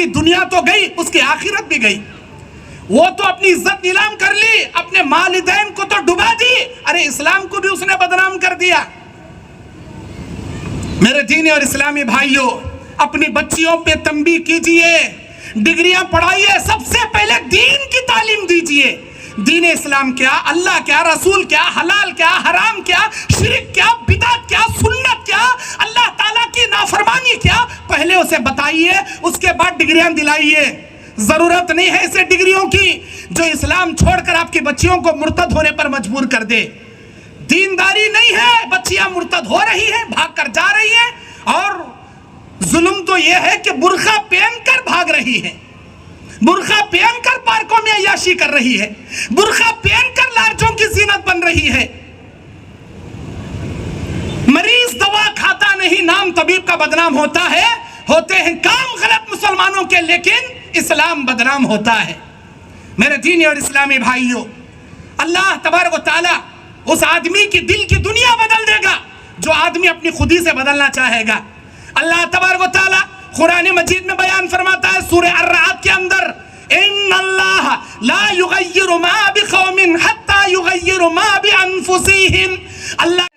کی دنیا تو گئی، اس کی آخرت بھی گئی. وہ تو اپنی عزت نیلام کر لی، اپنے والدین کو تو ڈبا دی، ارے اسلام کو بھی اس نے بدنام کر دیا. میرے دینی اور اسلامی بھائیوں، اپنی بچیوں پہ تنبیہ کیجئے، ڈگریاں پڑھائیے، سب سے پہلے دین کی تعلیم دیجئے. دین اسلام کیا، اللہ کیا، رسول کیا، حلال کیا، حرام کیا، شرک کیا، بدعت کیا، سنت کیا، اللہ تعالیٰ کی نافرمانی کیا، پہلے اسے بتائیے، اس کے بعد ڈگریاں دلائیے. ضرورت نہیں ہے اسے ڈگریوں کی جو اسلام چھوڑ کر آپ کی بچیوں کو مرتد ہونے پر مجبور کر دے. دینداری نہیں ہے، بچیاں مرتد ہو رہی ہیں، بھاگ کر جا رہی ہیں، اور ظلم تو یہ ہے کہ برقع پہن کر بھاگ رہی ہے، برقع پہن کر پارکوں میں عیاشی کر رہی ہے، برقع پہن کر لارچوں کی زینت بن رہی ہے. مریض دوا کھاتا نہیں، نام طبیب کا بدنام ہوتا ہے، ہوتے ہیں کام غلط مسلمانوں کے، لیکن اسلام بدنام ہوتا ہے. میرے دینی اور اسلامی بھائیوں، اللہ تبارک و تعالیٰ اس آدمی کی دل کی دنیا بدل دے گا جو آدمی اپنی خودی سے بدلنا چاہے گا. اللہ تبارک و تعالیٰ قرآن مجید میں بیان فرماتا ہے سورہ الرعد کے اندر، ان اللہ لا یغیر ما بقوم حتی یغیر ما بانفسہم. اللہ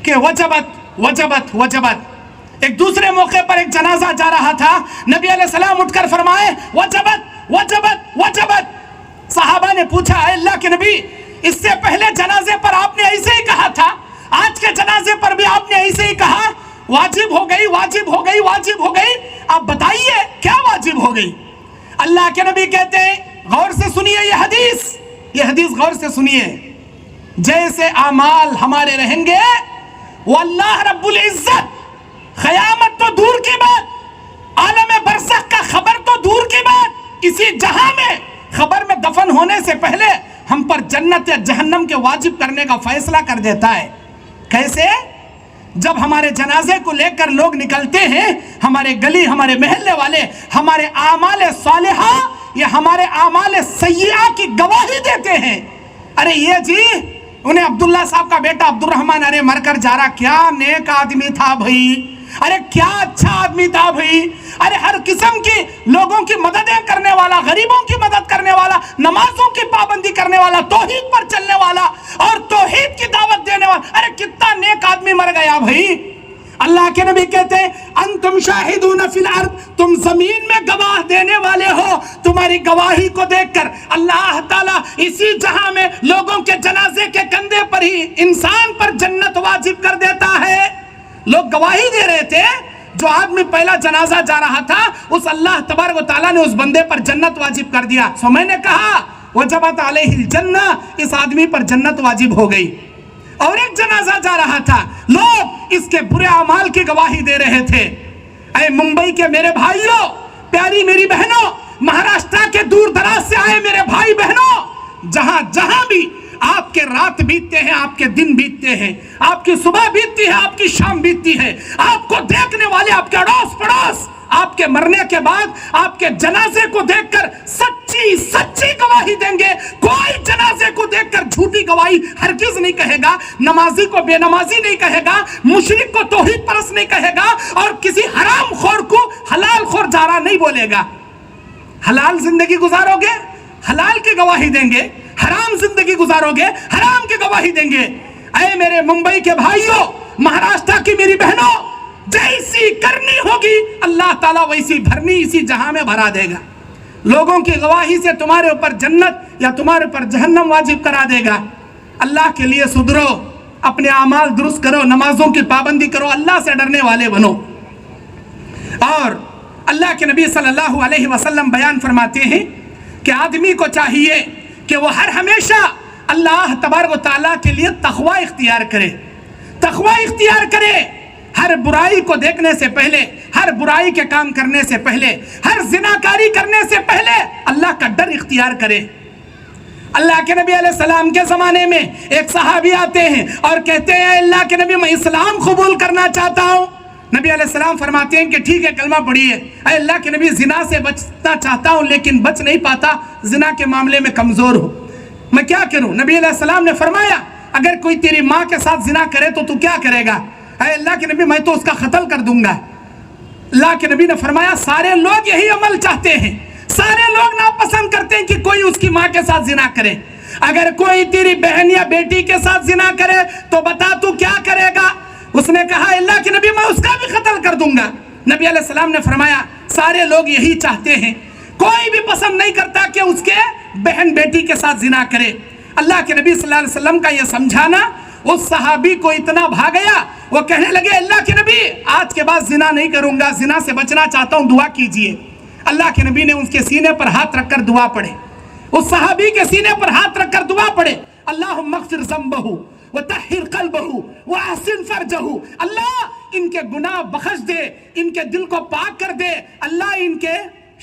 کہ وجبت. ایک دوسرے موقع پر ایک جنازہ جا رہا تھا، نبی علیہ السلام اٹھ کر فرمائے وجبت. صحابہ نے پوچھا، اے اللہ کے نبی، اس سے پہلے جنازے پر آپ نے ایسے ہی کہا تھا، آج کے جنازے پر بھی آپ نے ایسے ہی کہا، واجب ہو گئی. آپ بتائیے کیا واجب ہو گئی؟ اللہ کے نبی کہتے ہیں، غور سے سنیے یہ حدیث غور سے سنیے، جیسے اعمال ہمارے رہیں گے وہ اللہ رب العزت، قیامت تو دور کی بات، عالم برزخ کا خبر تو دور کی بات، اسی جہاں میں خبر میں دفن ہونے سے پہلے ہم پر جنت یا جہنم کے واجب کرنے کا فیصلہ کر دیتا ہے. کیسے؟ جب ہمارے جنازے کو لے کر لوگ نکلتے ہیں، ہمارے گلی، ہمارے محلے والے ہمارے اعمال صالحہ یا ہمارے اعمال سیئہ کی گواہی دیتے ہیں. ارے یہ جی انہیں عبداللہ صاحب کا بیٹا عبد الرحمن ارے مر کر جا رہا، کیا نیک آدمی تھا بھائی، ارے کیا اچھا آدمی تھا بھائی، ارے ہر قسم کی لوگوں کی مددیں کرنے والا، غریبوں کی مدد کرنے والا، نمازوں کی پابندی کرنے والا، توحید پر چلنے والا اور توحید کی دعوت دینے والا، ارے کتنا نیک آدمی مر گیا بھائی. اللہ کے نبی کہتے ہیں انتم شاہدون فی الارض، تم زمین میں گواہ دینے والے ہو. تمہاری گواہی کو دیکھ کر اللہ تعالیٰ اسی جہاں میں لوگوں کے جنازے کے کندھے پر ہی انسان پر جنت واجب کر دیتا ہے. لوگ گواہی دے رہے تھے، جو آدمی پہلا جنازہ جا رہا تھا اس اللہ تبارک و تعالیٰ نے اس بندے پر جنت واجب کر دیا. سو میں نے کہا وجبت علیہ الجنہ، اس آدمی پر جنت واجب ہو گئی. اور ایک جنازہ جا رہا تھا، لوگ اس کے برے اعمال کی گواہی دے رہے تھے. اے ممبئی کے میرے بھائیوں، پیاری میری بہنوں، مہاراشٹر کے دور دراز سے آئے میرے بھائی بہنوں، جہاں بھی آپ کے رات بیتتے ہیں، آپ کے دن بیتتے ہیں، آپ کی صبح بیتتی ہے، آپ کی شام بیتتی ہے، آپ کو دیکھنے والے، آپ کے اڑوس پڑوس، آپ کے مرنے کے بعد آپ کے جنازے کو دیکھ کر سچی گواہی دیں گے. کوئی جنازے کو دیکھ کر جھوٹی گواہی ہرگز نہیں کہے گا، نمازی کو بے نمازی نہیں کہے گا، مشرک کو توحید پرست نہیں کہے گا، اور کسی حرام خور کو حلال خور جارا نہیں بولے گا. حلال زندگی گزارو گے، حلال کی گواہی دیں گے، حرام زندگی گزارو گے، حرام کی گواہی دیں گے. اے میرے ممبئی کے بھائیوں، مہاراشٹر کی میری بہنوں، جیسی کرنی ہوگی اللہ تعالیٰ ویسی بھرنی اسی جہاں میں بھرا دے گا. لوگوں کی گواہی سے تمہارے اوپر جنت یا تمہارے اوپر جہنم واجب کرا دے گا. اللہ کے لیے سدھرو، اپنے اعمال درست کرو، نمازوں کی پابندی کرو، اللہ سے ڈرنے والے بنو. اور اللہ کے نبی صلی اللہ علیہ وسلم بیان فرماتے ہیں کہ آدمی کو چاہیے کہ وہ ہر ہمیشہ اللہ تبارک و تعالیٰ کے لیے تقوی اختیار کرے. تقوی اختیار کرے، ہر برائی کو دیکھنے سے پہلے، ہر برائی کے کام کرنے سے پہلے، ہر زناکاری کرنے سے پہلے اللہ کا ڈر اختیار کرے. اللہ کے نبی علیہ السلام کے زمانے میں ایک صحابی آتے ہیں اور کہتے ہیں اے اللہ کے نبی میں اسلام قبول کرنا چاہتا ہوں. نبی علیہ السلام فرماتے ہیں کہ ٹھیک ہے کلمہ پڑھیے. اے اللہ کے نبی زنا سے بچنا چاہتا ہوں لیکن بچ نہیں پاتا، زنا کے معاملے میں کمزور ہوں، میں کیا کروں؟ نبی علیہ السلام نے فرمایا اگر کوئی تیری ماں کے ساتھ زنا کرے تو کیا کرے گا؟ اے اللہ کے نبی میں تو اس کا قتل کر دوں گا. اللہ کے نبی نے فرمایا سارے لوگ یہی عمل چاہتے ہیں، سارے لوگ ناپسند کرتے ہیں کہ کوئی اس کی ماں کے ساتھ زنا کرے۔ اگر کوئی تیری بہن یا بیٹی کے ساتھ زنا کرے تو بتا تو کیا کرے گا؟ اس نے کہا اللہ کے نبی میں اس کا بھی قتل کر دوں گا۔ نبی علیہ السلام نے فرمایا سارے لوگ یہی چاہتے ہیں، کوئی بھی پسند نہیں کرتا کہ اس کے بہن بیٹی کے ساتھ زنا کرے۔ اللہ کے نبی صلی اللہ علیہ وسلم کا یہ سمجھانا اس صحابی کو اتنا بھا گیا، وہ کہنے لگے اللہ کے نبی آج کے بعد زنا نہیں کروں گا، زنا سے بچنا چاہتا ہوں، دعا کیجئے۔ اللہ کے نبی نے اس کے سینے پر ہاتھ رکھ کر دعا پڑھے، اس صحابی کے سینے پر ہاتھ رکھ کر دعا پڑھے، اللہم اغفر ذنبہ وطہر قلبہ واحسن فرجہ، اللہ ان کے گناہ بخش دے، ان کے دل کو پاک کر دے، اللہ ان کے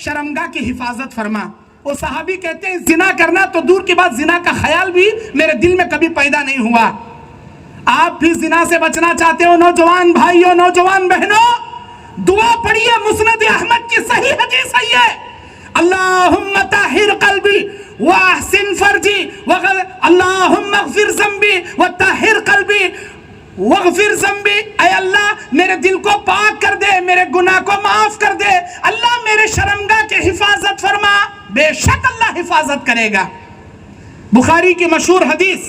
شرمگاہ کی حفاظت فرما۔ وہ صحابی کہتے ہیں زنا کرنا تو دور کی بات، زنا کا خیال بھی میرے دل میں کبھی پیدا نہیں ہوا۔ آپ بھی زنا سے بچنا چاہتے ہو نوجوان بھائیوں، نوجوان بہنوں، دعا پڑھیے، مسند احمد کی صحیح حدیث ہے یہ، اللہم طہر قلبی واحسن فرجی اللہم اغفر ذنبی وطہر قلبی واغفر ذنبی، اے اللہ میرے دل کو پاک کر دے، میرے گناہ کو معاف کر دے، اللہ میرے شرمگاہ کی حفاظت فرما، بے شک اللہ حفاظت کرے گا۔ بخاری کی مشہور حدیث،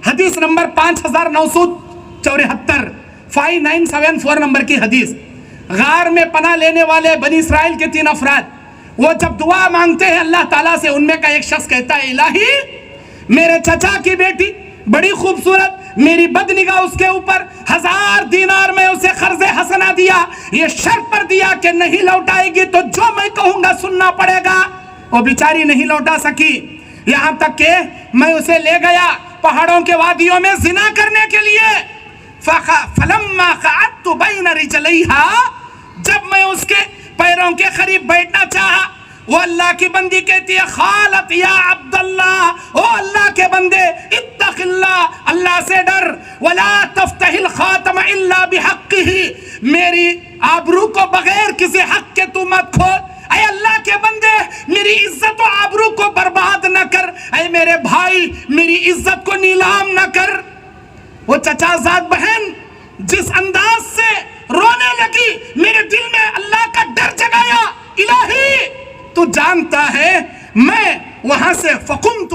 حدیث نمبر 5974، 5974 نمبر کی حدیث، غار میں پناہ لینے والے بنی اسرائیل کے 3 افراد، وہ جب دعا مانگتے ہیں اللہ تعالیٰ سے، ان میں کا ایک شخص کہتا ہے الہی میرے چچا کی بیٹی بڑی خوبصورت، میری بد نگاہ اس کے اوپر، 1000 دینار میں اسے قرض حسنہ دیا، یہ شرط پر دیا کہ نہیں لوٹائے گی تو جو میں کہوں گا سننا پڑے گا۔ وہ بیچاری نہیں لوٹا سکی، یہاں تک کہ میں اسے لے گیا پہاڑوں کے وادیوں میں زنا کرنے کے لیے، فَلَمَّا قَعَدْتُ بَيْنَ رِجْلَيْهَا، جب میں اس کے پیروں کے قریب بیٹھنا چاہا، وہ اللہ کی بندی کہتی ہے خالت یا عبداللہ، او اللہ کے بندے اتق اللہ، اللہ سے ڈر، ولا تفتح الخاتم الا بحقہ، میری آبرو کو بغیر کسی حق کے تو مت کھول، اے اللہ کے بندے میری عزت و آبرو کو برباد نہ کر، اے میرے بھائی میری عزت کو نیلام نہ کر۔ وہ چچا زاد بہن جس انداز سے رونے لگی، میرے دل میں اللہ کا ڈر جگایا، الہی تو جانتا ہے میں وہاں سے فقمت